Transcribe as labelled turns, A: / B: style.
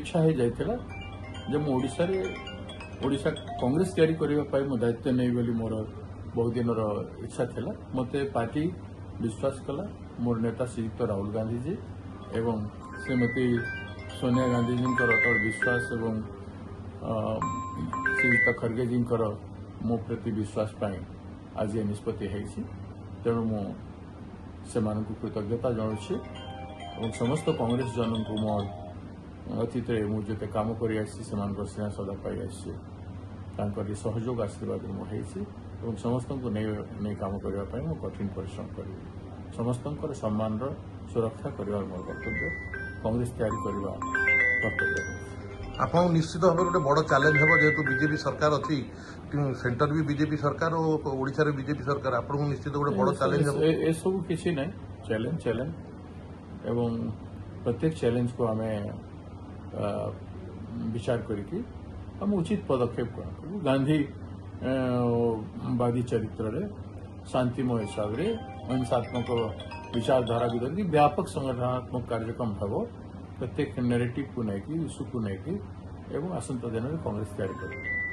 A: इच्छा हो जाइथिला जब मु ओडिशा कांग्रेस तैयारी करने मो दायित्व नहीं बोली मोर बहुत दिन इच्छा थिला मते पार्टी विश्वास कला मोर नेता श्रीयुक्त राहुल गांधी जी एवं श्रीमती सोनिया गांधी जी विश्वास एवं श्रीयुक्त खड़गे जी मो प्रति विश्वास पाई आज ये निष्पत्ति तेणु मु से कृतज्ञता जनाऊँगी और समस्त कांग्रेस जन को मोर अतीत में जो काम कर स्नेह सदा पाई आसकर सहयोग आशीर्वाद मुझे समस्त को नहीं काम करने मो कठिन परिश्रम करी समस्त सम्मान सुरक्षा करने मोर कर्तव्य कांग्रेस तैयारी करने कर्तव्य
B: आप निश्चित भाव गोटे बड़ चैलेंज हम जेहेतु बीजेपी सरकार अच्छी सेंटर भी बीजेपी सरकार और ओडिशा रे बीजेपी सरकार आपको निश्चित गोटे बड़ चैलेंज हम
A: ए सब किसी नहीं चैलेंज एवं प्रत्येक चैलेंज को हमें विचार करके हम उचित पदक्षेप करूँ गांधी वादी चरित्र रे शांतिमय हिसाब से अहिंसात्मक विचारधारा भी धरिकी व्यापक संगठनात्मक कार्यक्रम हम प्रत्येक नेरेटिव को लेकिन इश्यू को लेकिन एवं आसंता दिन में कांग्रेस तैयारी करेगी।